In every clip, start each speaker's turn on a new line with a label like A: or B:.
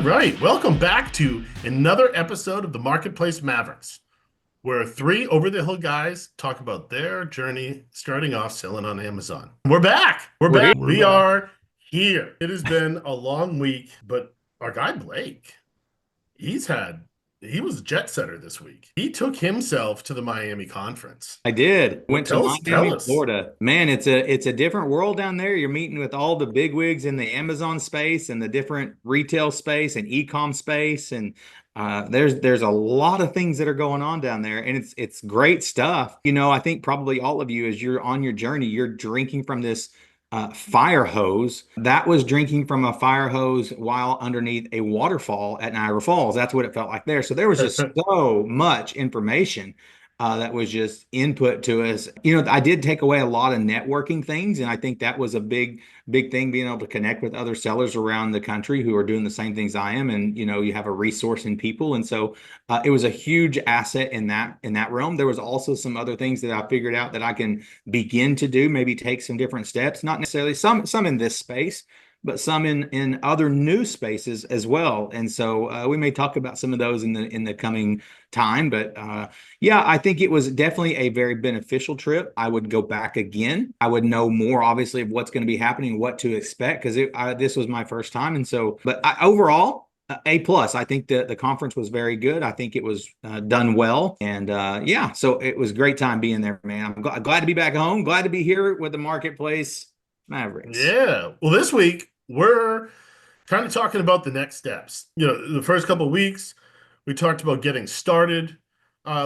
A: right, welcome back to another episode of the Marketplace Mavericks, where three over-the-hill guys talk about their journey starting off selling on Amazon. We're back. We're back. We are here. It has been a long week, but our guy Blake, he was a jet setter this week. He took himself to the Miami conference.
B: I did. Went to
A: Tell
B: Miami,
A: us.
B: Florida. Man, it's a different world down there. You're meeting with all the bigwigs in the Amazon space and the different retail space and e-com space, and there's a lot of things that are going on down there, and it's great stuff. I think probably all of you, as you're on your journey, you're drinking from this fire hose. That was drinking from a fire hose while underneath a waterfall at Niagara Falls. That's what it felt like there. So there was just so much information that was just input to us. I did take away a lot of networking things, and I think that was a big thing, being able to connect with other sellers around the country who are doing the same things I am. And you have a resource in people, and so it was a huge asset in that realm. There was also some other things that I figured out that I can begin to do, maybe take some different steps, not necessarily some in this space, but some in other new spaces as well. And so we may talk about some of those in the coming time. But yeah, I think it was definitely a very beneficial trip. I would go back again. I would know more, obviously, of what's going to be happening, what to expect, because this was my first time. And so, but overall, A plus. I think the conference was very good. I think it was done well, and yeah, so it was a great time being there, man. I'm glad to be back home. Glad to be here with the Marketplace Mavericks.
A: Yeah. Well, this week we're kind of talking about the next steps. The first couple of weeks we talked about getting started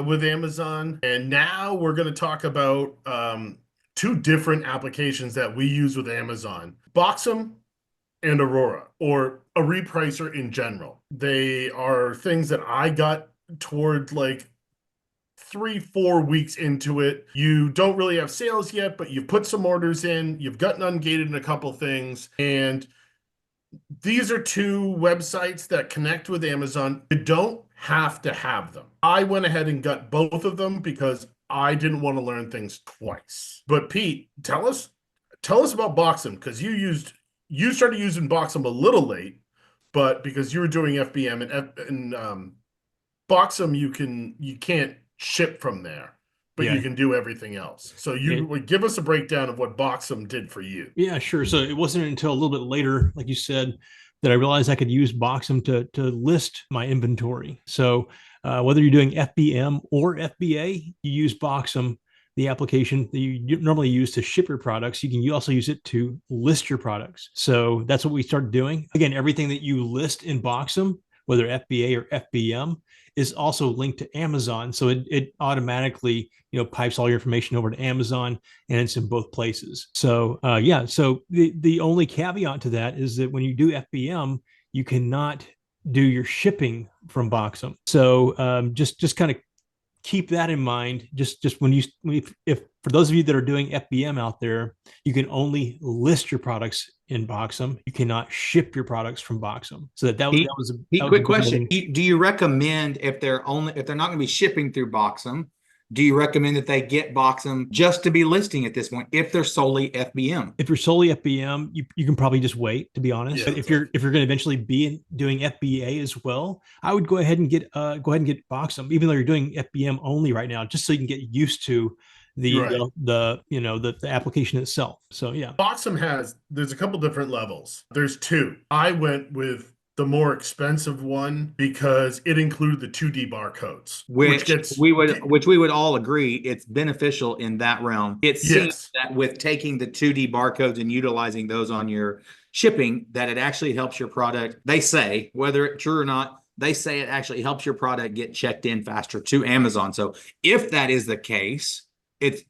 A: with Amazon, and now we're going to talk about two different applications that we use with Amazon: Boxem and Aurora, or a repricer in general. They are things that I got toward like 3-4 weeks into it. You don't really have sales yet, but you've put some orders in, you've gotten ungated in a couple things, and these are two websites that connect with Amazon. You don't have to have them. I went ahead and got both of them because I didn't want to learn things twice. But Pete, tell us about Boxem, because you started using Boxem a little late, but because you were doing FBM and Boxem, you can't ship from there, but
C: Yeah.
A: you can do everything else. So you would give us a breakdown of what Boxem did for you.
C: Yeah, sure. So it wasn't until a little bit later, like you said, that I realized I could use Boxem to list my inventory. So whether you're doing FBM or FBA, you use Boxem, the application that you normally use to ship your products. You can also use it to list your products. So that's what we started doing. Again, everything that you list in Boxem, whether FBA or FBM, is also linked to Amazon. So it automatically, pipes all your information over to Amazon, and it's in both places. So yeah, so the only caveat to that is that when you do FBM, you cannot do your shipping from Boxem. So just kind of keep that in mind. Just if for those of you that are doing FBM out there, you can only list your products in Boxem. You cannot ship your products from Boxem. So that was a
B: Quick question. Do you recommend, if they're not going to be shipping through Boxem, do you recommend that they get Boxem just to be listing at this point if they're solely FBM?
C: If you're solely FBM, you can probably just wait, to be honest.
A: Yeah,
C: but if you're going to eventually be doing FBA as well, I would go ahead and get Boxem, even though you're doing FBM only right now, just so you can get used to the application itself. So yeah,
A: Boxem there's a couple different levels. There's two. I went with the more expensive one because it included the 2D barcodes,
B: which we would all agree it's beneficial in that realm. It seems that with taking the 2D barcodes and utilizing those on your shipping, that it actually helps your product. They say, whether it's true or not, they say it actually helps your product get checked in faster to Amazon. So if that is the case,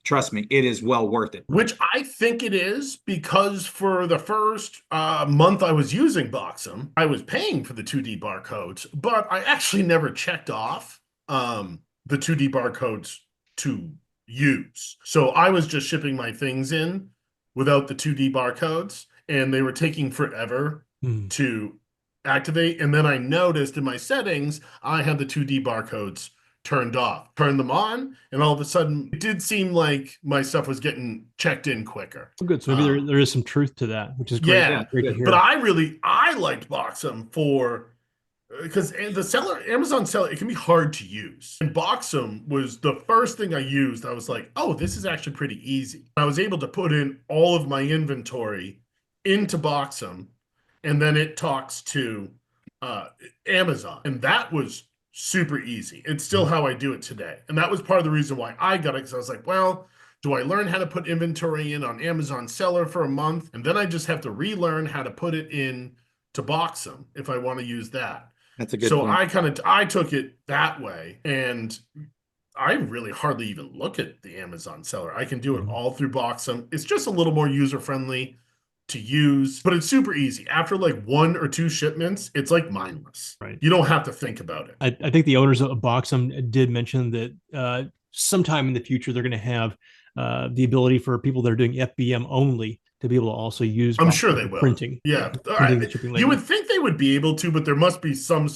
B: trust me, it is well worth it.
A: Which I think it is, because for the first month I was using Boxem, I was paying for the 2D barcodes, but I actually never checked off the 2D barcodes to use. So I was just shipping my things in without the 2D barcodes, and they were taking forever to activate. And then I noticed in my settings, I had the 2D barcodes turned off, turned them on, and all of a sudden it did seem like my stuff was getting checked in quicker.
C: Good. So maybe there is some truth to that, which is great.
A: Yeah,
C: great to hear.
A: But I liked Boxem for because the seller, Amazon seller, it can be hard to use. And Boxem was the first thing I used. I was like, oh, this is actually pretty easy. I was able to put in all of my inventory into Boxem, and then it talks to uh, Amazon. And that was super easy. It's still how I do it today. And that was part of the reason why I got it, because I was like, well, do I learn how to put inventory in on Amazon seller for a month? And then I just have to relearn how to put it in to Boxem if I want to use that.
B: That's a good
A: So
B: point.
A: I took it that way, and I really hardly even look at the Amazon seller. I can do it all through Boxem. It's just a little more user friendly to use, but it's super easy. After like 1 or 2 shipments, it's like mindless.
C: Right.
A: You don't have to think about it.
C: I think the owners of Boxem did mention that sometime in the future they're going to have the ability for people that are doing FBM only to be able to also use
A: I'm
C: Boxem
A: sure they
C: for
A: will.
C: printing.
A: Yeah.
C: Printing and shipping
A: You
C: labels.
A: would think they would be able to, but there must be some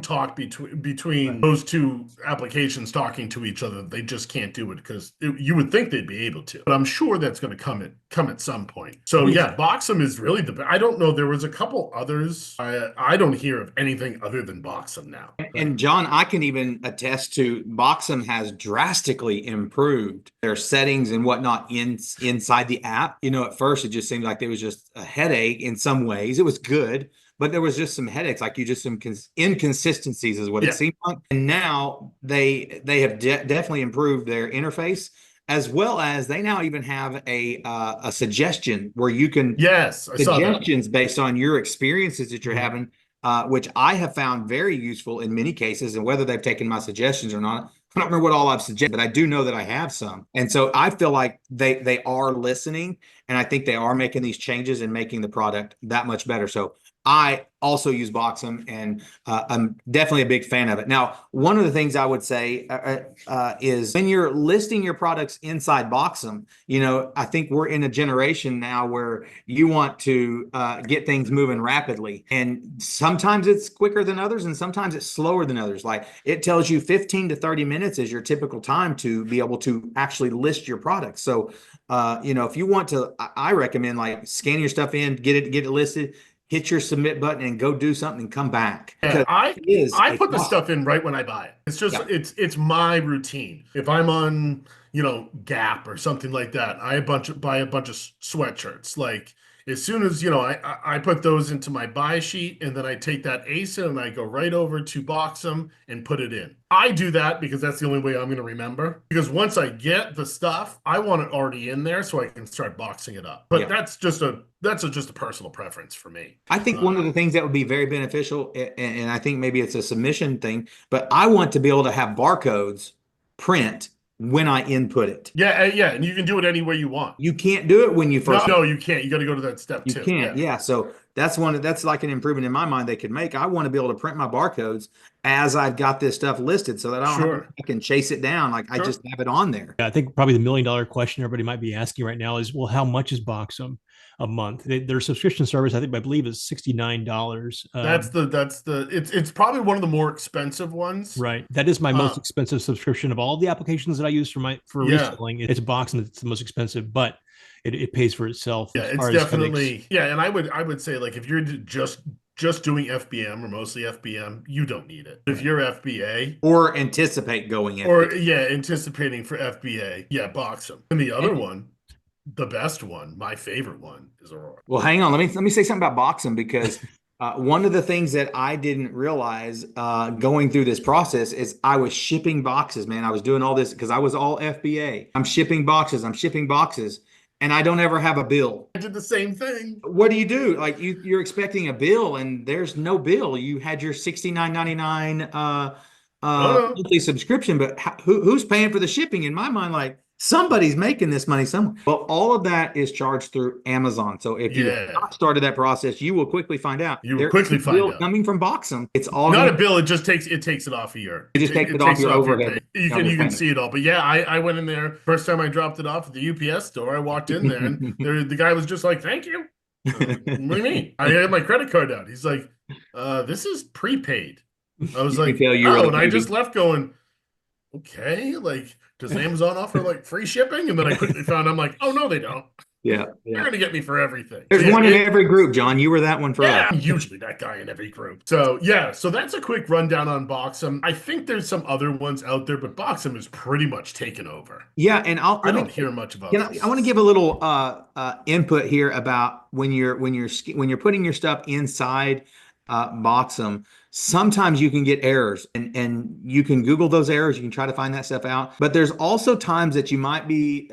A: talk between
C: Right.
A: those two applications talking to each other. They just can't do it because you would think they'd be able to. But I'm sure that's going to come at some point. So yeah, Boxem is really I don't know. There was a couple others. I don't hear of anything other than Boxem now.
B: And John, I can even attest to Boxem has drastically improved their settings and whatnot inside the app. You know, at first it just seemed like there was just a headache in some ways. It was good, but there was just some headaches, like you just some inconsistencies is what
A: Yeah.
B: it seemed like. And now they have definitely improved their interface, as well as they now even have a suggestion where you can
A: Yes, I saw that.
B: suggestions based on your experiences that you're having, which I have found very useful in many cases. And whether they've taken my suggestions or not, I don't remember what all I've suggested, but I do know that I have some. And so I feel like they are listening, and I think they are making these changes and making the product that much better. So I also use Boxem, and I'm definitely a big fan of it. Now, one of the things I would say is when you're listing your products inside Boxem, you know, I think we're in a generation now where you want to get things moving rapidly. And sometimes it's quicker than others, and sometimes it's slower than others. Like it tells you 15 to 30 minutes is your typical time to be able to actually list your products. So, you know, if you want to, I recommend like scan your stuff in, get it listed, hit your submit button, and go do something and come back.
A: Yeah, I put the
B: process.
A: stuff in right when I buy it. It's just it's my routine. If I'm on, Gap or something like that, buy a bunch of sweatshirts. Like as soon as, I put those into my buy sheet, and then I take that ASIN and I go right over to Boxem and put it in. I do that because that's the only way I'm going to remember. Because once I get the stuff, I want it already in there so I can start boxing it up. But that's just a personal preference for me.
B: I think one of the things that would be very beneficial, and I think maybe it's a submission thing, but I want to be able to have barcodes print when I input it.
A: Yeah, and you can do it any way you want.
B: You can't do it when you first.
A: No, you can't. You got to go to that step
B: You
A: too.
B: can't. Yeah. So that's like an improvement in my mind they could make. I want to be able to print my barcodes as I've got this stuff listed, so that I can chase it down. Like I just have it on there.
C: Yeah, I think probably the $1 million question everybody might be asking right now is, well, how much is Boxem a month? Their subscription service, I believe, is $69.
A: It's probably one of the more expensive ones.
C: Right. That is my most expensive subscription of all the applications that I use for reselling. It's Boxem that's the most expensive, but it pays for itself.
A: Yeah, it's definitely and I would say, like, if you're just doing FBM or mostly FBM, you don't need it. If you're FBA
B: or anticipate going FBA.
A: or anticipating for FBA, Boxem. And the other one, the best one, my favorite one, is Aurora.
B: Well, hang on. Let me say something about Boxem, because one of the things that I didn't realize going through this process is I was shipping boxes, man. I was doing all this because I was all FBA. I'm shipping boxes. And I don't ever have a bill.
A: I did the same thing.
B: What do you do? Like you're expecting a bill, and there's no bill. You had your $69.99 monthly subscription, but who's paying for the shipping? In my mind, like somebody's making this money somewhere. Well, all of that is charged through Amazon. So if you have not started that process, you will quickly find out.
A: You will quickly find out.
B: Coming from Boxem. It's all
A: not a bill. It just takes it off of your.
B: It just takes it off your overhead.
A: You can see it all. But I went in there first time I dropped it off at the UPS store. I walked in there and the guy was just like, "Thank you." What do you mean? I had my credit card out. He's like, "This is prepaid." I was like, "Oh," and I just left going, "Okay, like, does Amazon offer like free shipping?" And then I quickly found I'm like, "Oh no, they don't."
B: Yeah,
A: You're
B: yeah.
A: gonna get me for everything. So
B: There's
A: yeah,
B: one in every group, John. You were that one for us.
A: yeah, I'm usually that guy in every group. So yeah, so that's a quick rundown on Boxem. I think there's some other ones out there, but Boxem is pretty much taken over.
B: Yeah, and I'll
A: I
B: let me.
A: don't hear much of
B: Can I want to
A: others.
B: give a little input here about when you're putting your stuff inside Boxem. Sometimes you can get errors, and you can Google those errors. You can try to find that stuff out. But there's also times that you might be,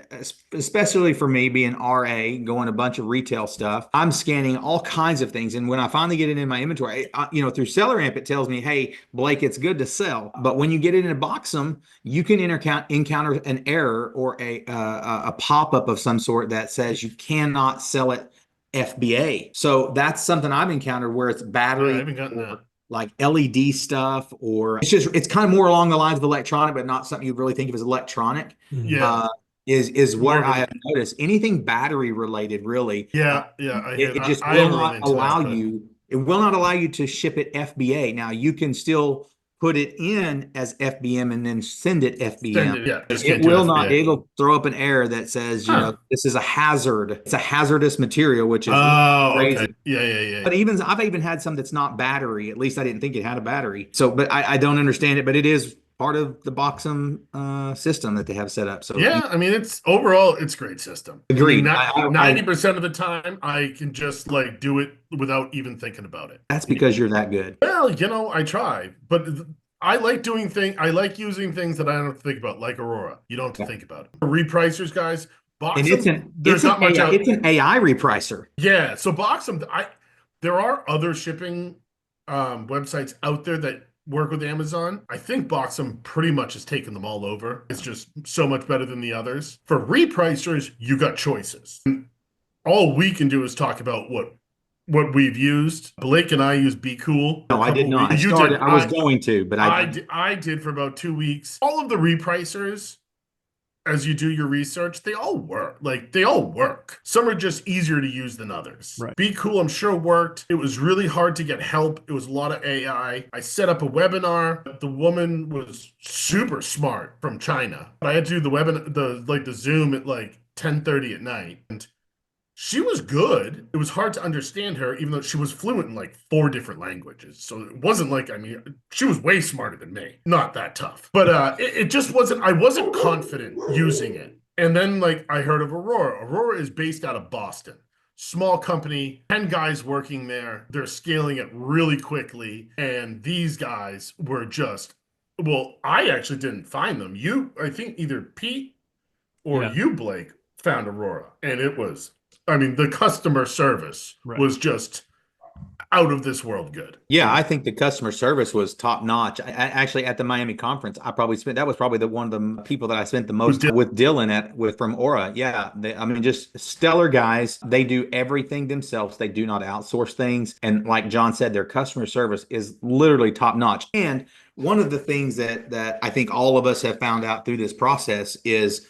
B: especially for me being RA, going a bunch of retail stuff. I'm scanning all kinds of things, and when I finally get it in my inventory, through Seller Amp, it tells me, "Hey, Blake, it's good to sell." But when you get it in a Boxem, you can encounter an error or a pop up of some sort that says you cannot sell it FBA. So that's something I've encountered where it's
A: Yeah, I
B: battery
A: haven't gotten that.
B: or like LED stuff, or it's kind of more along the lines of electronic, but not something you really think of as electronic.
C: Mhm.
A: Yeah,
B: Uh, is
A: more
B: what
A: of
B: I
A: an
B: have noticed. Anything battery related, really,
A: yeah. I hear
B: it
A: that.
B: just
A: I
B: will
A: haven't run
B: not
A: into
B: allow
A: that, but
B: you. It will not allow you to ship it FBA. Now you can still put it in as FBM and then send it
A: send
B: FBM.
A: it. Yeah, just
B: It
A: can't do
B: will not.
A: FBA.
B: It'll throw up an error that says,
A: Huh.
B: this is a hazard. It's a hazardous material, which is
A: Oh, okay.
B: crazy.
A: Yeah.
B: But I've even had some that's not battery. At least I didn't think it had a battery. So, but I don't understand it. But it is part of the Boxem system that they have set up. So
A: Yeah, I mean it's overall it's a great system. I mean
B: agreed.
A: not 90% of the time I can just like do it without even thinking about it.
B: That's because you're that good.
A: Well, I try, but I like doing thing. I like using things that I don't have to think about, like Aurora. You don't have to
B: Yeah.
A: think about it. Repricers, guys,
B: And
A: Boxem, there's not much out.
B: It's an AI repricer.
A: Yeah, so Boxem, there are other shipping websites out there that work with Amazon. I think Boxem pretty much has taken them all over. It's just so much better than the others. For repricers, you got choices. And all we can do is talk about what we've used. Blake and I used Be Cool for a
B: No, I did
A: couple
B: not. I
A: weeks. You
B: started.
A: did.
B: I was going to, but I didn't.
A: I did for about 2 weeks. All of the repricers, as you do your research, they all work. Like they all work. Some are just easier to use than others.
C: Right.
A: Be Cool, I'm sure worked. It was really hard to get help. It was a lot of AI. I set up a webinar. The woman was super smart from China. I had to do the webinar, the Zoom at like 10:30 at night. And she was good. It was hard to understand her, even though she was fluent in like 4 different languages. So it wasn't like, I mean, she was way smarter than me. Not that tough. But it just wasn't, I wasn't confident using it. And then like I heard of Aurora. Aurora is based out of Boston. Small company, 10 guys working there. They're scaling it really quickly. And these guys were just, well, I actually didn't find them. I think either Pete or
C: Yeah.
A: you, Blake, found Aurora. And it was, I mean, the customer service
C: Right.
A: was just out of this world good.
B: Yeah, I think the customer service was top notch. Actually, at the Miami conference, I probably spent that was probably the one of the people that I spent the most time with Dylan from Aura. Yeah, I mean, just stellar guys. They do everything themselves. They do not outsource things. And like John said, their customer service is literally top notch. And one of the things that I think all of us have found out through this process is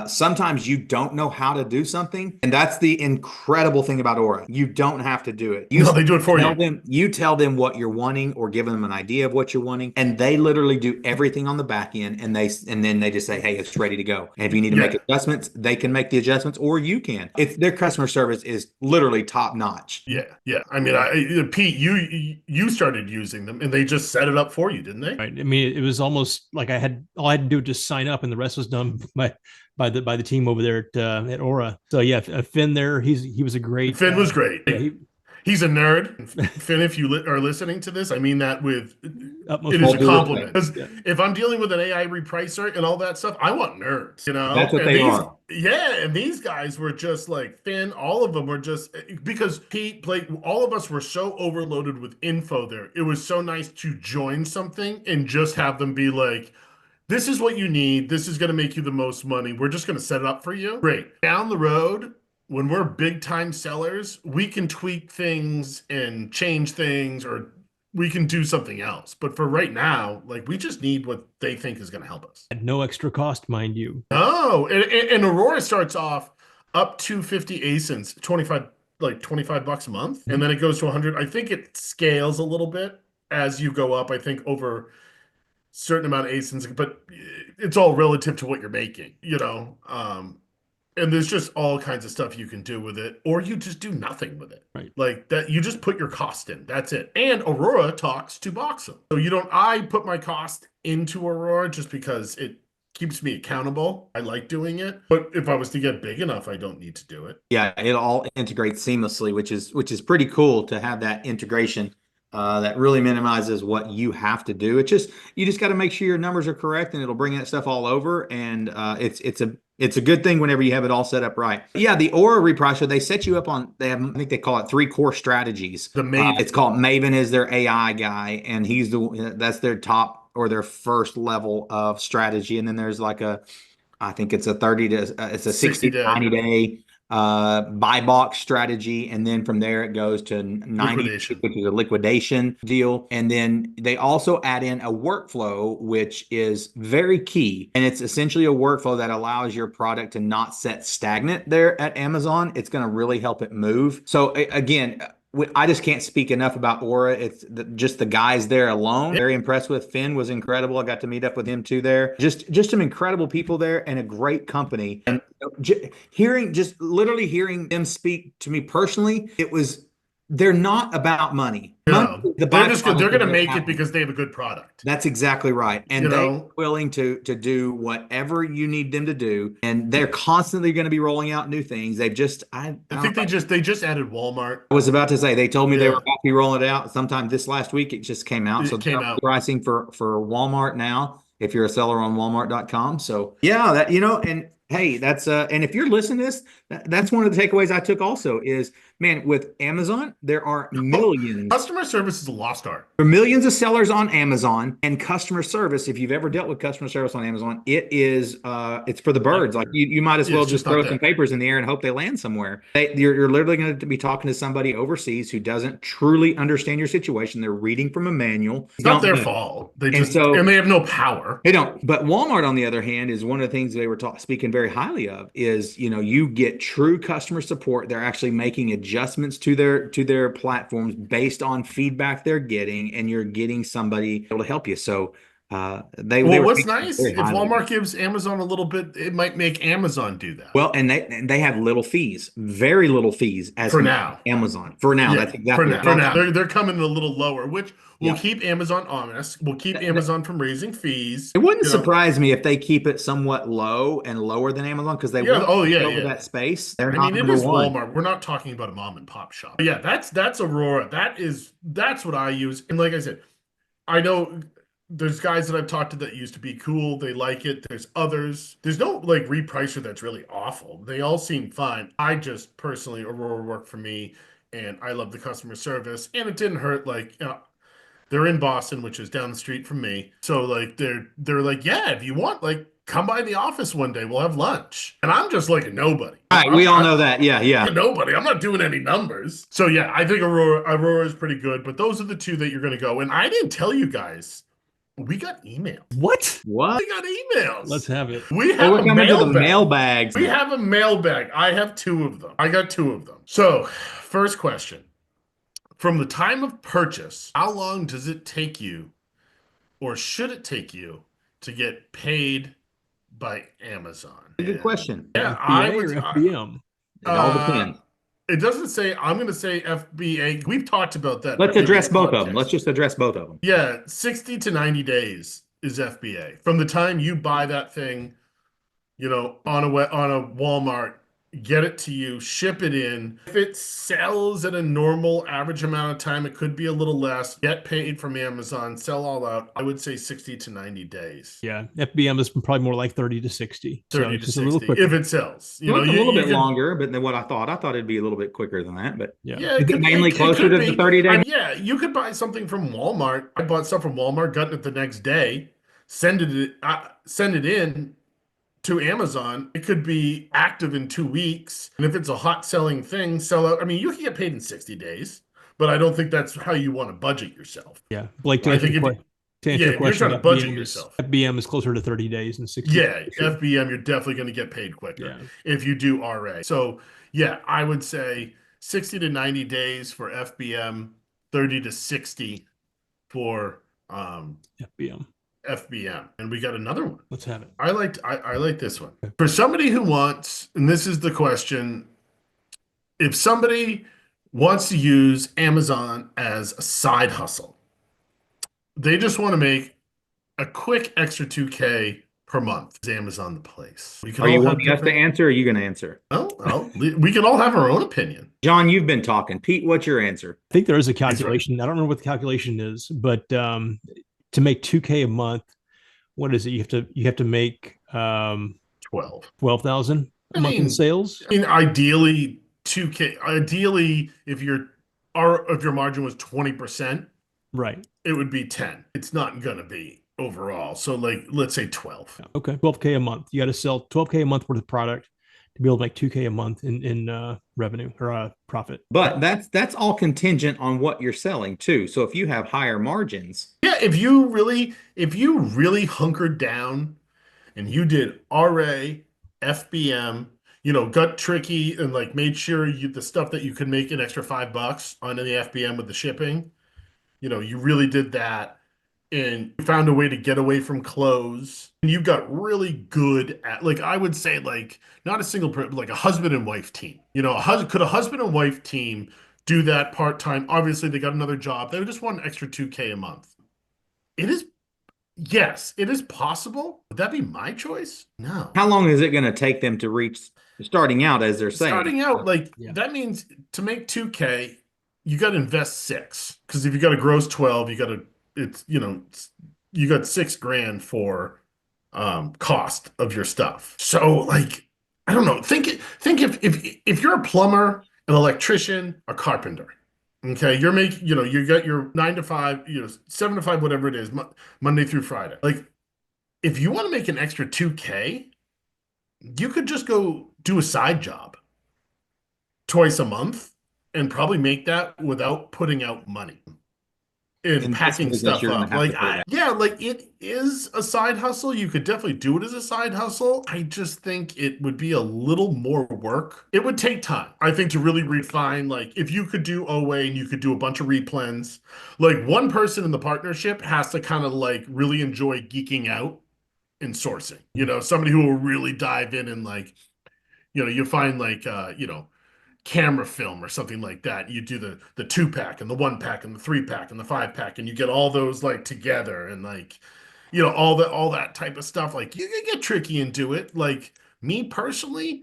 B: sometimes you don't know how to do something, and that's the incredible thing about Aura. You don't have to do it.
A: No, they do it for you.
B: You tell them what you're wanting, or give them an idea of what you're wanting, and they literally do everything on the back end. And then they just say, "Hey, it's ready to go." And if you need to make adjustments, they can make the adjustments, or you can. It's their customer service is literally top notch.
A: Yeah. I mean, Pete, you started using them, and they just set it up for you, didn't they?
C: Right. I mean, it was almost like all I had to do was just sign up, and the rest was done by the team over there at Aura. So yeah, Finn there, he was a great.
A: Finn was great.
C: Yeah,
A: He's a nerd. Finn, if you are listening to this, I mean that with
C: utmost
A: it is a
B: due
A: compliment.
B: respect.
A: Because if I'm dealing with an AI repricer and all that stuff, I want nerds,
B: That's what they are.
A: Yeah, and these guys were just like Finn, all of them were just because Pete, Blake, all of us were so overloaded with info there. It was so nice to join something and just have them be like, this is what you need. This is going to make you the most money. We're just going to set it up for you. Great. Down the road, when we're big time sellers, we can tweak things and change things, or we can do something else. But for right now, like we just need what they think is going to help us.
C: at no extra cost, mind you.
A: Oh, and Aurora starts off up to 50 ASINs, 25 like $25 a month, and then it goes to 100. I think it scales a little bit as you go up. I think over certain amount of ASINs, but it's all relative to what you're making, And there's just all kinds of stuff you can do with it, or you just do nothing with it.
C: Right.
A: Like that, you just put your cost in. That's it. And Aurora talks to Boxem. So you don't, I put my cost into Aurora just because it keeps me accountable. I like doing it. But if I was to get big enough, I don't need to do it.
B: Yeah, it all integrates seamlessly, which is pretty cool to have that integration. That really minimizes what you have to do. You just got to make sure your numbers are correct, and it'll bring that stuff all over. And it's a good thing whenever you have it all set up right. Yeah, the Aura repricer, they set you up on. They have, I think they call it 3 core strategies.
A: The Maven.
B: It's called Maven is their AI guy, and that's their top or their first level of strategy. And then there's like I think it's a 30 to it's a 60 to 90 day buy box strategy, and then from there it goes to 90,
A: Liquidation.
B: which is a liquidation deal. And then they also add in a workflow, which is very key, and it's essentially a workflow that allows your product to not set stagnant there at Amazon. It's going to really help it move. So again, I just can't speak enough about Aura. It's just the guys there alone. Very impressed with. Finn was incredible. I got to meet up with him too there. Just some incredible people there and a great company. And just literally hearing them speak to me personally, they're not about money.
A: No,
B: The
A: they're just good. They're going to make
B: happen.
A: it because they have a good product.
B: That's exactly right. And they're willing to do whatever you need them to do. And they're constantly going to be rolling out new things. They've just,
A: I think they just added Walmart.
B: I was about to say, they told me they were about to be rolling it out sometime this last week. It just came out. So
A: came out.
B: Pricing for Walmart now, if you're a seller on Walmart.com. So yeah, that, and hey, that's and if you're listening to this, that's one of the takeaways I took also is, man, with Amazon, there are millions.
A: Customer service is a lost art.
B: There are millions of sellers on Amazon, and customer service, if you've ever dealt with customer service on Amazon, it's for the birds. Like you might as well just throw some papers in the air and hope they land somewhere. You're literally going to be talking to somebody overseas who doesn't truly understand your situation. They're reading from a manual.
A: It's not their fault. They just and they have no power.
B: They don't. But Walmart, on the other hand, is one of the things they were speaking very highly of is, you get true customer support. They're actually making adjustments to their platforms based on feedback they're getting, and you're getting somebody able to help you. So
A: what's nice, if Walmart gives Amazon a little bit, it might make Amazon do that.
B: Well, and they have little fees, very little fees as
A: for now.
B: Amazon for now. That's exactly
A: for now. They're coming a little lower, which will keep Amazon honest. We'll keep Amazon from raising fees.
B: It wouldn't surprise me if they keep it somewhat low and lower than Amazon, because they want that space.
A: I mean, it is Walmart. We're not talking about a mom and pop shop. But yeah, that's Aurora. That's what I use. And like I said, I know there's guys that I've talked to that used to be cool. They like it. There's others. There's no like repricer that's really awful. They all seem fine. I just personally, Aurora worked for me, and I love the customer service, and it didn't hurt. Like, they're in Boston, which is down the street from me. So like they're like, yeah, if you want, like, come by the office one day. We'll have lunch. And I'm just like a nobody.
B: Right, we all know that. Yeah.
A: Nobody. I'm not doing any numbers. So yeah, I think Aurora is pretty good. But those are the two that you're going to go. And I didn't tell you guys, we got emails.
C: What?
A: We got emails.
C: Let's have it.
A: We have a
B: mailbags.
A: We have a mailbag. I have 2 of them. I got 2 of them. So, first question. From the time of purchase, how long does it take you, or should it take you, to get paid by Amazon?
B: Good question.
A: Yeah,
C: FBA or FBM?
B: It all depends.
A: It doesn't say. I'm going to say FBA. We've talked about that.
B: Let's address both of them. Let's just address both of them.
A: Yeah, 60 to 90 days is FBA. From the time you buy that thing, on a Walmart, get it to you, ship it in. If it sells at a normal average amount of time, it could be a little less. Get paid from Amazon, sell all out. I would say 60 to 90 days.
C: Yeah, FBM is probably more like 30 to 60.
A: 30 to 60 if it sells.
B: A little bit longer, but than what I thought. I thought it'd be a little bit quicker than that. But
A: yeah,
B: it mainly closer to the 30 days.
A: Yeah, you could buy something from Walmart. I bought stuff from Walmart, got it the next day, send it in to Amazon. It could be active in 2 weeks. And if it's a hot selling thing, sell out. I mean, you can get paid in 60 days, but I don't think that's how you want to budget yourself.
C: Yeah. Blake, to answer your question,
A: you're trying to budget yourself.
C: FBM is closer to 30 days than 60
A: days.
C: days.
A: FBM, you're definitely going to get paid quicker if you do RA. So yeah, I would say 60 to 90 days for FBM, 30 to 60 for
C: FBM.
A: FBM, and we got another one.
C: Let's have it.
A: I like this one. For somebody who wants, and this is the question, if somebody wants to use Amazon as a side hustle, they just want to make a quick extra 2K per month. Is Amazon the place? We can
B: Are you
A: all have
B: wanting us to
A: different.
B: answer, or are you going to answer?
A: Oh, we can all have our own opinion.
B: John, you've been talking. Pete, what's your answer?
C: I think there is a
A: He's right.
C: calculation. I don't remember what the calculation is, but to make 2K a month, what is it? You have to make 12,000 a
A: I
C: month in
A: mean,
C: sales.
A: ideally 2K. Ideally, if your margin was 20%,
C: Right.
A: it would be 10. It's not gonna be overall. So like, let's say 12.
C: Yeah. Okay. 12K a month. You got to sell 12K a month worth of product to be able to make 2K a month in revenue or profit.
B: But that's all contingent on what you're selling too. So if you have higher margins,
A: Yeah, if you really hunkered down and you did RA, FBM, got tricky and like made sure the stuff that you could make an extra $5 on the FBM with the shipping, you really did that and you found a way to get away from clothes and you got really good at, like, I would say, like, not a single person, like a husband and wife team. Could a husband and wife team do that part-time? Obviously they got another job. They would just want an extra 2K a month. It is Yes, it is possible. Would that be my choice? No.
B: how long is it going to take them to reach starting out, as they're saying?
A: Starting out, like,
C: Yeah.
A: that means to make 2K, you got to invest 6. Because if you got to gross 12, you got 6 grand for cost of your stuff. So, like, I don't know. Think if you're a plumber, an electrician, a carpenter. Okay, you're making, you got your 9 to 5, 7 to 5, whatever it is, Monday through Friday. Like, if you want to make an extra 2K, you could just go do a side job twice a month and probably make that without putting out money and
B: And
A: packing
B: because
A: stuff
B: you're gonna
A: up.
B: have
A: Like,
B: to pay that.
A: yeah, like, it is a side hustle. You could definitely do it as a side hustle. I just think it would be a little more work. It would take time, I think, to really refine. Like, if you could do OA and you could do a bunch of replens, like, one person in the partnership has to kind of like really enjoy geeking out in sourcing. Somebody who will really dive in and, like, you find, like, camera film or something like that. You do the 2-pack and the 1-pack and the 3-pack and the 5-pack, and you get all those, like, together, and, like, all that type of stuff. Like, you can get tricky and do it. Like, me personally,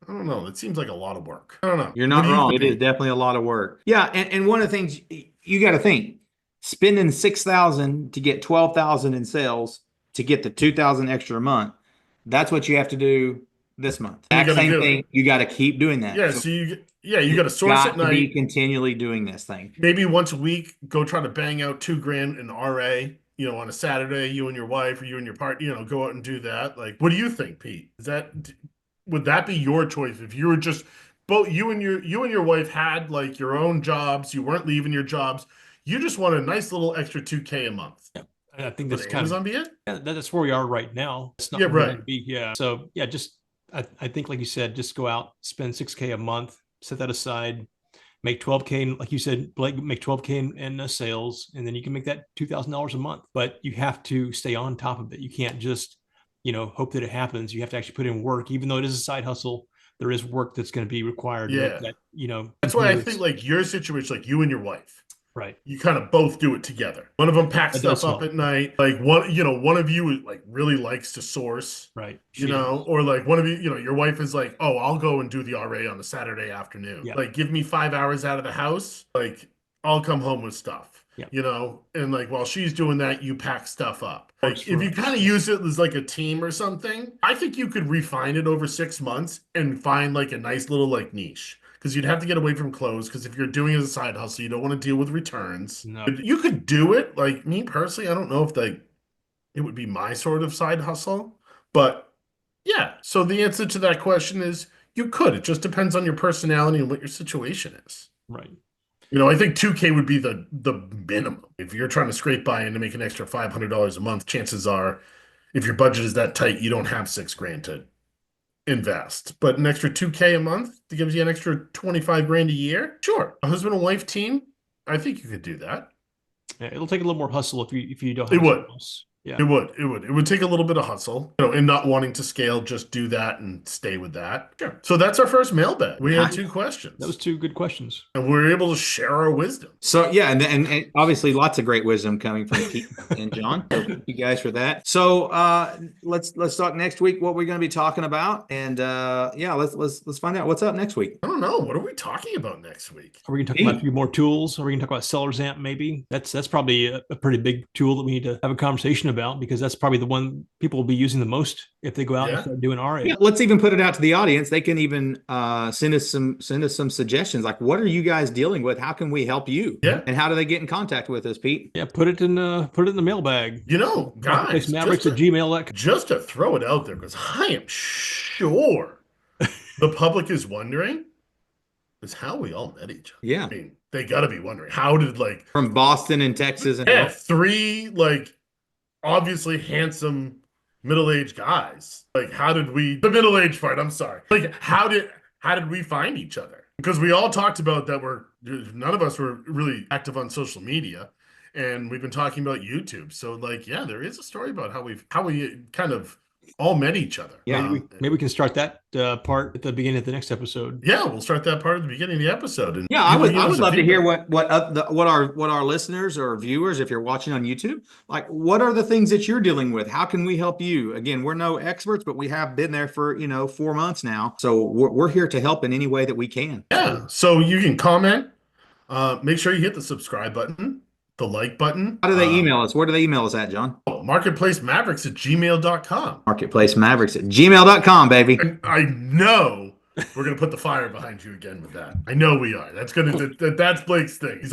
A: I don't know. It seems like a lot of work. I don't know.
B: You're
A: What
B: not
A: do you
B: wrong. It is
A: think?
B: definitely a lot of work. Yeah, and one of the things you got to think, spending 6,000 to get 12,000 in sales to get the 2,000 extra a month. That's what you have to do this month.
A: You
B: Exact
A: gotta
B: same
A: do
B: thing.
A: it.
B: You got to keep doing that.
A: Yeah.
B: So
A: So you got to source
B: got
A: at
B: to be
A: night.
B: continually doing this thing.
A: Maybe once a week, go try to bang out 2 grand in RA, on a Saturday, you and your wife or you and your partner, go out and do that. Like, what do you think, Pete? Would that be your choice if you were just both you and your wife had, like, your own jobs, you weren't leaving your jobs, you just want a nice little extra 2K a month?
C: Yeah. And I think
A: Would
C: that's kind of
A: Amazon be it?
C: that's where we are right now. It's not
A: Yeah,
C: where we
A: right.
C: want to be. Yeah. So yeah, just I think, like you said, just go out, spend 6K a month, set that aside, make 12K, like you said, Blake, make 12K in sales, and then you can make that $2,000 a month. But you have to stay on top of it. You can't just, hope that it happens. You have to actually put in work, even though it is a side hustle. There is work that's going to be required to make
A: Yeah.
C: that,
A: That's why I think,
C: continuous.
A: like, your situation, like you and your wife,
C: Right.
A: you kind of both do it together. One of them packs
C: That does
A: stuff up
C: help.
A: at night. Like, one of you, like, really likes to source,
C: Right. She does.
A: or like one of you, your wife is like, oh, I'll go and do the RA on a Saturday afternoon.
C: Yeah.
A: Like, give me 5 hours out of the house. Like, I'll come home with stuff.
C: Yeah.
A: And, like, while she's doing that, you pack stuff up.
C: Works
A: Like, if
C: for
A: you
C: us.
A: kind of use it as like a team or something, I think you could refine it over 6 months and find, like, a nice little, like, niche. Because you'd have to get away from clothes. Because if you're doing it as a side hustle, you don't want to deal with returns.
C: No.
A: You could do it. Like, me personally, I don't know if, like, it would be my sort of side hustle. But yeah. So the answer to that question is you could. It just depends on your personality and what your situation is.
C: Right.
A: I think 2K would be the minimum. If you're trying to scrape by and to make an extra $500 a month, chances are, if your budget is that tight, you don't have 6 grand to invest. But an extra 2K a month that gives you an extra 25 grand a year, sure. A husband and wife team, I think you could do that.
C: Yeah, it'll take a little more hustle if you don't
A: It
C: have
A: would.
C: someone else Yeah.
A: It would take a little bit of hustle, and not wanting to scale, just do that and stay with that. Sure. So that's our first mailbag. We had 2 questions.
C: That was 2 good questions.
A: And we're able to share our wisdom.
B: So yeah, and obviously lots of great wisdom coming from Pete and John. So thank you guys for that. So let's talk next week what we're going to be talking about, and yeah, let's find out what's up next week.
A: I don't know. What are we talking about next week?
C: Are we going to talk about a few more tools? Are we going to talk about Seller's Amp maybe? That's probably a pretty big tool that we need to have a conversation about, because that's probably the one people will be using the most if they go out and start doing RA.
B: Yeah, let's even put it out to the audience. They can even send us some suggestions, like what are you guys dealing with? How can we help you?
A: Yeah.
B: And how do they get in contact with us, Pete?
C: Yeah, put it in the mailbag.
A: Guys,
C: Mavericks@gmail.com.
A: just to throw it out there, because I am sure the public is wondering, is how we all met each other.
B: Yeah.
A: I mean, they got to be wondering, how did
B: from Boston and Texas and
A: 3 obviously handsome middle-aged guys. How did we, the middle-aged part, I'm sorry. How did we find each other? Because we all talked about that none of us were really active on social media, and we've been talking about YouTube. So yeah, there is a story about how we kind of all met each other.
B: Yeah.
C: Maybe we can start that part at the beginning of the next episode.
A: Yeah, we'll start that part at the beginning of the episode. And
B: yeah, I would love to hear what our listeners or viewers, if you're watching on YouTube, what are the things that you're dealing with? How can we help you? Again, we're no experts, but we have been there for 4 months now, so we're here to help in any way that we can.
A: Yeah, so you can comment. Make sure you hit the subscribe button, the like button.
B: How do they email us? Where do they email us at, John?
A: MarketplaceMavericks@gmail.com.
B: MarketplaceMavericks@gmail.com, baby.
A: I know we're gonna put the fire behind you again with that. I know we are. That's Blake's thing. He's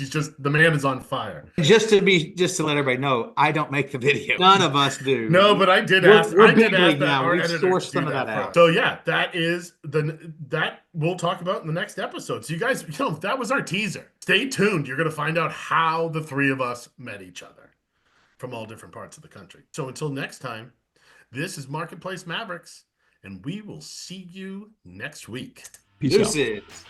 A: just, the man is on fire.
B: Just to let everybody know, I don't make the video. None of us do.
A: No, but I did ask.
B: We're
A: I did
B: big
A: ask
B: league
A: that
B: now.
A: our
B: We've
A: editor
B: sourced
A: to
B: some
A: do
B: of that
A: first.
B: out.
A: So yeah, that we'll talk about in the next episode. So you guys, that was our teaser. Stay tuned. You're gonna find out how the 3 of us met each other from all different parts of the country. So until next time, this is Marketplace Mavericks, and we will see you next week.
C: Peace out.
B: Deuces.